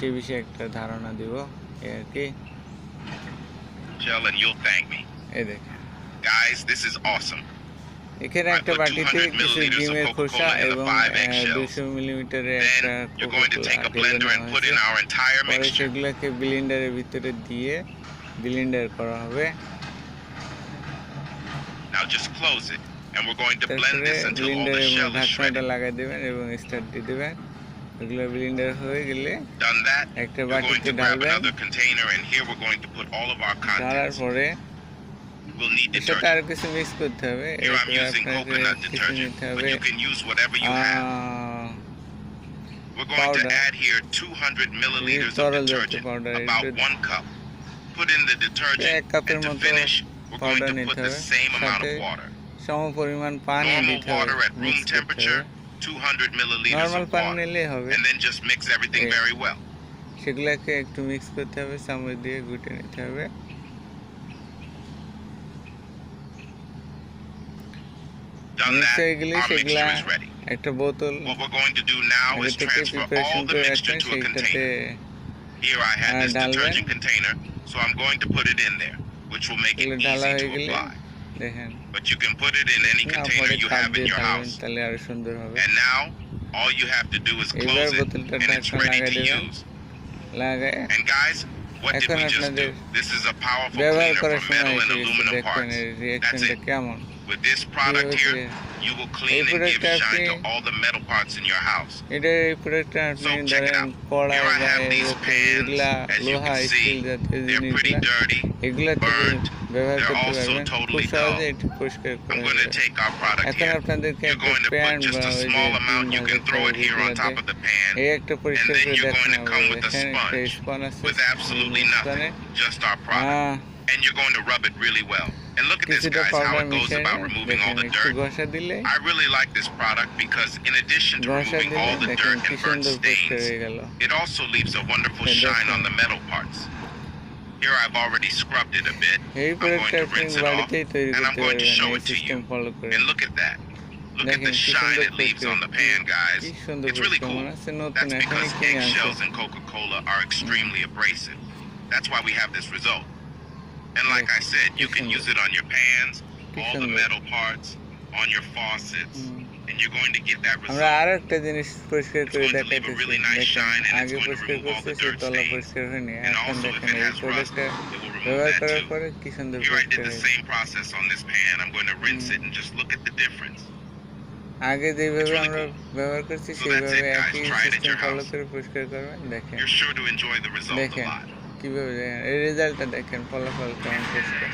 সে বিষয়ে একটা ধারণা দিব এই আর কি। Gel and you'll thank me. এই দেখেন Guys, this is awesome. এখানে I একটা put বাটিতে 200 কিছু milliliters of ডিমের খোসা Coca-Cola in the এবং 5 eggshells. 200 মিলিমিটারের একটা Then you're going to Coca-Cola take a ঢেলে blender নেওয়া and put হয়েছে। in our entire পরে mixture. সেগুলোকে ব্লেন্ডারের ভিতরে দিয়ে ব্লেন্ডার করা হবে। Now just close it, and we're going to blend তারপরে this until all the ব্লেন্ডারের shell is ঢাকনাটা shredded. লাগাই দেবেন এবং স্টার্ট দিয়ে দেবেন। এগুলো ব্লেন্ডার হয়ে গেলে Done that, একটা you're going বাটিতে to grab ঢালবেন। another container, and here we're going to put all of our ঢালার contents. পরে We'll need এর সাথে detergent. আরো কিছু মিক্স করতে হবে। Here I'm এরপরে using আপনাকে coconut কিছু detergent, নিতে but হবে you can use whatever you have. We're going to powder. add here 200 milliliters of তরল জাতীয় detergent, powder, about এটা 1 cup. Put in the detergent, এক কাপের and to মতো finish, we're going powder to put নিতে the হবে। same amount সাথে of water. সমপরিমাণ পানি Normal দিতে হবে, water at room মিক্স করতে temperature, হবে। 200 milliliters নরমাল of পানি water. নিলেই হবে। And then just mix everything Yeah. very well. সেগুলোকে একটু মিক্স করতে হবে, চামচ দিয়ে গুটে নিতে হবে। Done মিক্স that, হয়ে গেলে our সেগুলা mixture is ready. একটা বোতল What we're going to do now আগে is থেকে transfer প্রিপারেশন all the করে mixture রাখবেন, to a সেইটাতে container. Here I had this ডালবেন। detergent container, so I'm going to put it in there, which will make it এগুলো ঢালা easy হয়ে to গেলে apply. দেখেন But you can put it in any না container পরে you cup have in দিয়ে your ঢালবেন, house. তাহলে আরো সুন্দর হবে। And now, all you have to do is এবার close it, বোতলটা and it's ঢাকনা ready লাগাই to দেবেন। use. লাগায় And guys, what did এখন we just আপনাদের do? This is a powerful ব্যবহার cleaner করার for সময় metal and এসে গেছে, aluminum দেখবেন parts. এর That's রিঅ্যাকশনটা it. কেমন। With this product হচ্ছে, here, you will clean and give প্রোডাক্টটা shine to আপনি all the metal parts in your house. এটা এই প্রোডাক্টটা আপনি So check it ধরেন out. কড়াই Here I বা have these এগুলা pans. As you লোহা can স্টিল see, জাতীয় they're pretty জিনিসগুলা dirty, এগুলা থেকে burnt. ব্যবহার They're করতে also পারবেন, খুব totally সহজে dull. এটি পরিষ্কার I'm করা going to যাবে। take our product এখন here. আপনাদেরকে You're একটা going to pan put just বা a ওই যে small 3 amount. You can ভাগের throw it here on যেগুলাতে top of the pan. এই একটা And পরিষ্কার then করে you're দেখানো going to come হবে। with a এখানে একটা sponge স্পন আছে, with absolutely স্পনে nothing, just our product. And you're going to rub it really well. And look at this, কিছুটা guys, how powder it goes মিশিয়ে about নিয়ে removing all দেখেন the একটু dirt. ঘষা দিলে I really like this product because in addition to ঘষা removing দিলে all the দেখেন dirt কি and burnt সুন্দর পরিষ্কার stains, হয়ে গেল। it also leaves a wonderful Okay, shine that's on the metal parts. Here I've already scrubbed it a bit. এই I'm going প্রোডাক্টটা to আপনি rinse it off, বাড়িতেই তৈরি and I'm করতে going to পারবেন show এই it to system you. Follow করে। And look at that. Look at দেখেন the কি shine সুন্দর it leaves পরিষ্কার, on the pan, guys. কি সুন্দর It's really পরিষ্কার, cool. মনে হচ্ছে নতুন That's এখনই because কিনে আনছে। eggshells and Coca-Cola are extremely abrasive. That's why we have this result. And like I said, you can use it on your pans, all the metal parts, on your faucets, and you're going to get that আমরা result. আরো একটা জিনিস পরিষ্কার It's করে going to leave a দেখাইতেছি, really nice দেখেন shine, and it's আগে going to পরিষ্কার remove all করছে the সে dirt তলা stains. পরিষ্কার হয়নি, And এখন also, if দেখেন it এই has rust, প্রোডাক্টটা it will remove ব্যবহার that করার too. পরে কি সুন্দর Here I পরিষ্কার did the হয়েছে। same process on this pan. I'm going to rinse it and just look at the difference. আগে যেভাবে It's really আমরা cool. ব্যবহার করছি So that's সেইভাবে it, guys. একই Try it at system your follow house. করে পরিষ্কার করবেন। দেখেন You're sure to enjoy the result a দেখেন lot. কিভাবে দেখেন এই রেজাল্টটা দেখেন, ফলাফল কেমন পরিষ্কার।